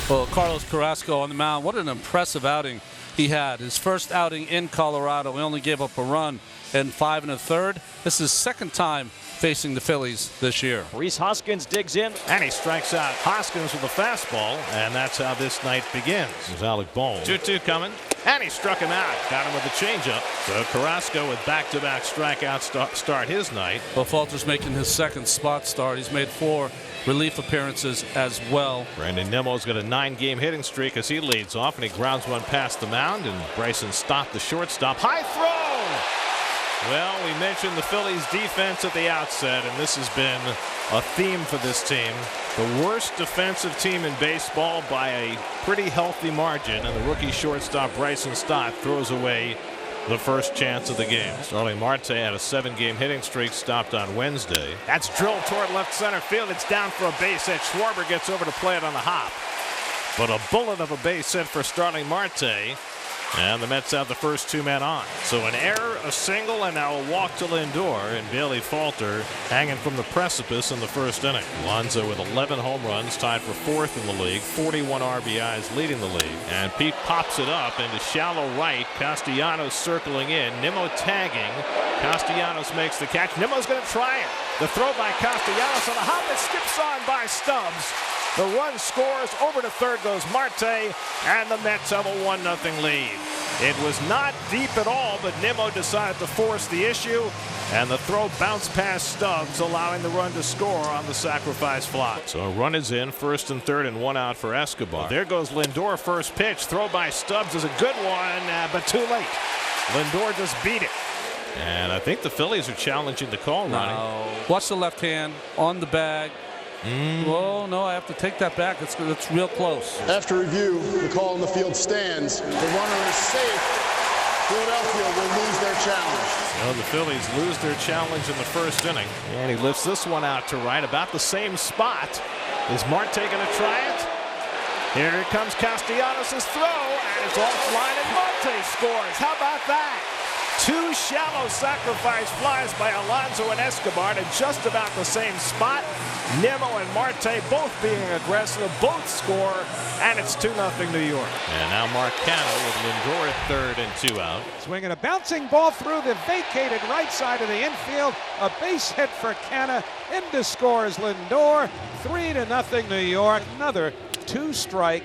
Well, Carlos Carrasco on the mound. What an impressive outing he had. His first outing in Colorado. He only gave up a run in 5 1/3. This is his second time facing the Phillies this year. Rhys Hoskins digs in, and he strikes out Hoskins with a fastball, and that's how this night begins. There's Alec Bolton. 2-2 coming, and he struck him out. Got him with the changeup. So Carrasco with back-to-back strikeouts start his night. Well, Falter's making his second spot start. He's made 4 relief appearances as well. Brandon Nimmo's got a 9-game hitting streak as he leads off, and he grounds one past the mound, and Bryson stopped the shortstop. High throw! Well, we mentioned the Phillies defense at the outset, and this has been a theme for this team. The worst defensive team in baseball by a pretty healthy margin, and the rookie shortstop Bryson Stott throws away the first chance of the game. Starling Marte had a 7-game hitting streak stopped on Wednesday. That's drilled toward left center field. It's down for a base hit. Schwarber gets over to play it on the hop. But a bullet of a base hit for Starling Marte. And the Mets have the first 2 men on. So an error, a single, and now a walk to Lindor, and Bailey Falter hanging from the precipice in the first inning. Alonso with 11 home runs, tied for 4th in the league, 41 RBIs leading the league. And Pete pops it up into shallow right. Castellanos circling in. Nimmo tagging. Castellanos makes the catch. Nimmo's going to try it. The throw by Castellanos on the hop. It skips on by Stubbs. The run scores. Over to third goes Marte, and the Mets have a 1-0 lead. It was not deep at all, but Nimmo decided to force the issue, and the throw bounced past Stubbs, allowing the run to score on the sacrifice fly. So a run is in, 1st and 3rd, and 1 out for Escobar. There goes Lindor, first pitch. Throw by Stubbs is a good one, but too late. Lindor just beat it. And I think the Phillies are challenging the call, Ronnie. Watch the left hand on the bag. Well, no, I have to take that back. It's real close. After review, the call on the field stands. The runner is safe. Philadelphia will lose their challenge. Well, the Phillies lose their challenge in the first inning. And he lifts this one out to right, about the same spot. Is Marte going to try it? Here comes Castellanos' throw, and it's offline, and Marte scores. How about that? 2 shallow sacrifice flies by Alonso and Escobar to just about the same spot. Nimmo and Marte both being aggressive, both score, and it's 2-0 New York. And now Marcano with Lindor at 3rd and 2 out. Swinging a bouncing ball through the vacated right side of the infield. A base hit for Canna. Into scores Lindor. 3-0 New York. Another 2-strike,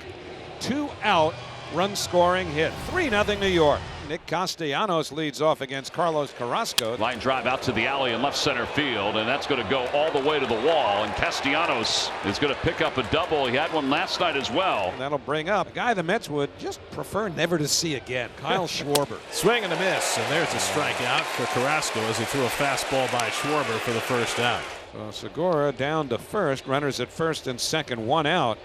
2-out run-scoring hit. 3-0 New York. Nick Castellanos leads off against Carlos Carrasco. Line drive out to the alley in left center field, and that's going to go all the way to the wall. And Castellanos is going to pick up a double. He had one last night as well. And that'll bring up a guy the Mets would just prefer never to see again, Kyle Schwarber. Swing and a miss, and there's a strikeout for Carrasco as he threw a fastball by Schwarber for the first out. So Segura down to first, runners at first and second, 1 out.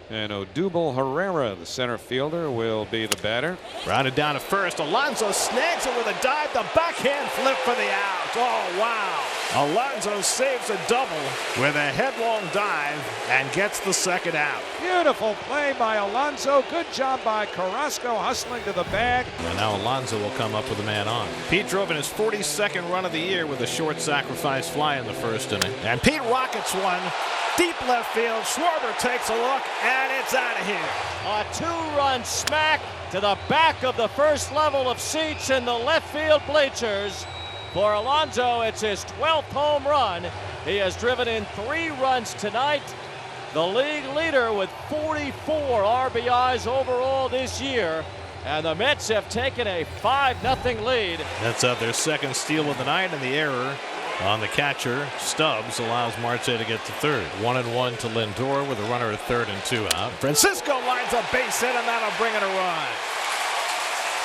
And Odubel Herrera, the center fielder, will be the batter. Rounded down to first. Alonso snags it with a dive. The backhand flip for the out. Oh, wow. Alonso saves a double with a headlong dive and gets the second out. Beautiful play by Alonso. Good job by Carrasco hustling to the bag. And now Alonso will come up with a man on. Pete drove in his 42nd run of the year with a short sacrifice fly in the first inning. And Pete rockets one. Deep left field. Schwarber takes a look, and it's out of here. A 2-run smack to the back of the first level of seats in the left field bleachers. For Alonso, it's his 12th home run. He has driven in 3 runs tonight. The league leader with 44 RBIs overall this year. And the Mets have taken a 5-0 lead. That's out their second steal of the night, and the error on the catcher, Stubbs, allows Marte to get to third. 1-1 to Lindor with a runner at 3rd and 2 out. Francisco lines a base hit, and that'll bring in a run.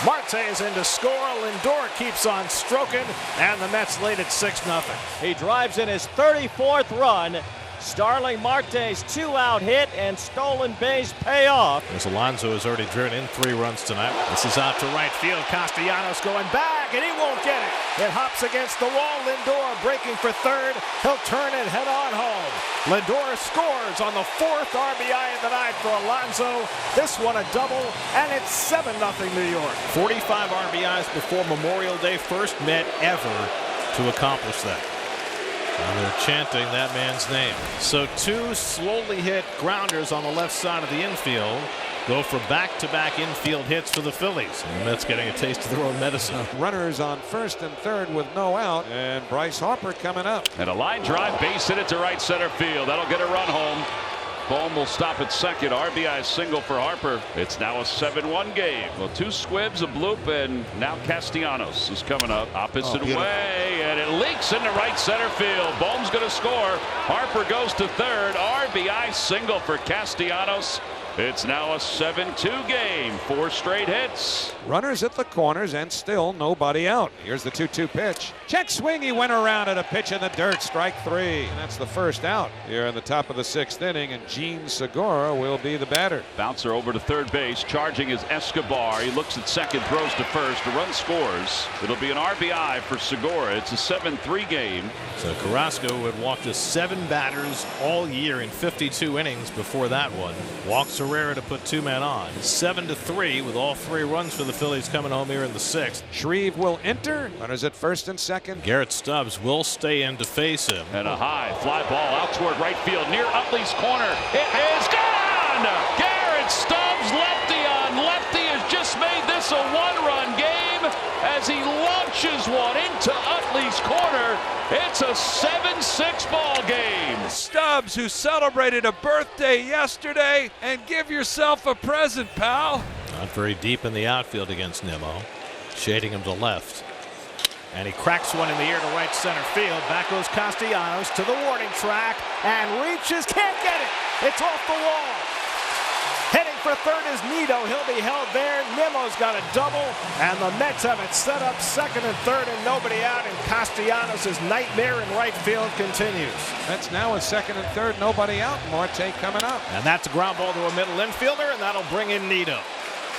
Marte is in to score. Lindor keeps on stroking, and the Mets lead at 6-0. He drives in his 34th run. Starling Marte's 2-out hit and stolen base payoff. As Alonso has already driven in 3 runs tonight. This is out to right field. Castellanos going back, and he won't get it. It hops against the wall. Lindor breaking for third. He'll turn it head on home. Lindor scores on the 4th RBI of the night for Alonso. This one a double, and it's 7-0 New York. 45 RBIs before Memorial Day, first Met ever to accomplish that. And they're chanting that man's name. So 2 slowly hit grounders on the left side of the infield go for back-to-back infield hits for the Phillies. And the Mets getting a taste of their own medicine. Runners on first and third with no out, and Bryce Harper coming up. And a line drive, base hit it to right center field. That'll get a run home. Bohm will stop at second. RBI single for Harper. It's now a 7-1 game. Well, 2 squibs, a bloop, and now Castellanos is coming up opposite way, and it leaks into right center field. Bohm's going to score. Harper goes to third. RBI single for Castellanos. It's now a 7-2 game. 4 straight hits. Runners at the corners and still nobody out. Here's the 2-2 pitch. Check swing. He went around at a pitch in the dirt. Strike 3. And that's the first out here in the top of the 6th inning. And Gene Segura will be the batter. Bouncer over to third base. Charging is Escobar. He looks at second, throws to first. The run scores. It'll be an RBI for Segura. It's a 7-3 game. So Carrasco had walked just 7 batters all year in 52 innings before that one. Walks Herrera to put 2 men on. 7-3 with all 3 runs for the Phillies coming home here in the 6th. Shreve will enter. Runners at first and second. Garrett Stubbs will stay in to face him. And a high fly ball out toward right field near Utley's corner. It is gone! Garrett Stubbs, lefty on lefty, has just made this a 1-run game as he launches one into Utley's corner. It's a 7-6 ball game. Stubbs, who celebrated a birthday yesterday, and give yourself a present, pal. Not very deep in the outfield against Nimmo. Shading him to left. And he cracks one in the air to right center field. Back goes Castellanos to the warning track and reaches. Can't get it. It's off the wall. Heading for third is Nido. He'll be held there. Nimmo's got a double. And the Mets have it set up second and third and nobody out. And Castellanos' nightmare in right field continues. That's now a second and third, nobody out. Marte coming up. And that's a ground ball to a middle infielder, and that'll bring in Nido.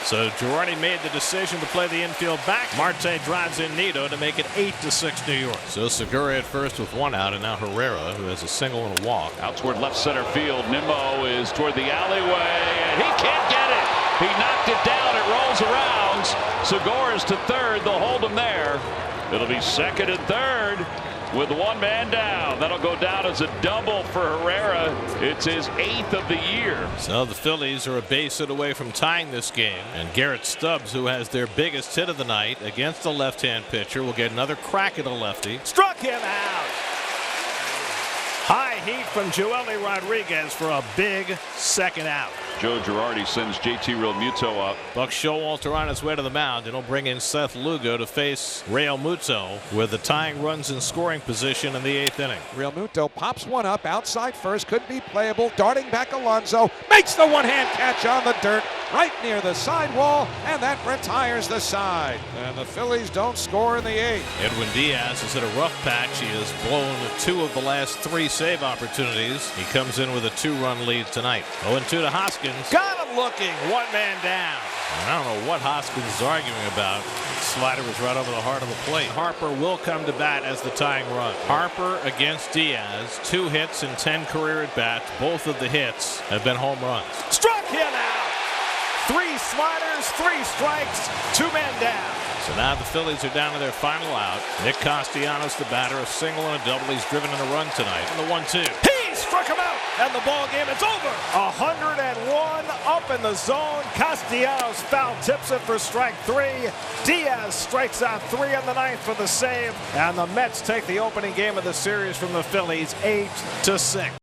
So Girardi made the decision to play the infield back. Marte drives in Nido to make it 8-6 New York. So Segura at first with 1 out, and now Herrera, who has a single and a walk. Out toward left center field. Nimmo is toward the alleyway, and he can't get it. He knocked it down. It rolls around. Segura's to third. They'll hold him there. It'll be second and third with 1 man down. That'll go down as a double for Herrera. It's his 8th of the year. So the Phillies are a base hit away from tying this game. And Garrett Stubbs, who has their biggest hit of the night against the left-hand pitcher, will get another crack at a lefty. Struck him out. High heat from Joeli Rodriguez for a big second out. Joe Girardi sends JT Realmuto up. Buck Showalter on his way to the mound, and he'll bring in Seth Lugo to face Realmuto with the tying runs in scoring position in the 8th inning. Realmuto pops one up outside first, could be playable. Darting back Alonso, makes the one-hand catch on the dirt right near the sidewall, and that retires the side. And the Phillies don't score in the 8th. Edwin Diaz has hit a rough patch. He has blown 2 of the last 3 save opportunities. He comes in with a 2-run lead tonight. 0-2 to Hoskins. Got him looking. 1 man down. And I don't know what Hoskins is arguing about. Slider was right over the heart of the plate. Harper will come to bat as the tying run. Harper against Diaz. 2 hits and 10 career at bats. Both of the hits have been home runs. Struck him out. 3 sliders, 3 strikes, 2 men down. So now the Phillies are down to their final out. Nick Castellanos, the batter, a single and a double. He's driven in a run tonight. And the 1-2. He struck him out, and the ball game is over. 101 up in the zone. Castellanos foul tips it for strike 3. Diaz strikes out 3 in the 9th for the save. And the Mets take the opening game of the series from the Phillies 8-6.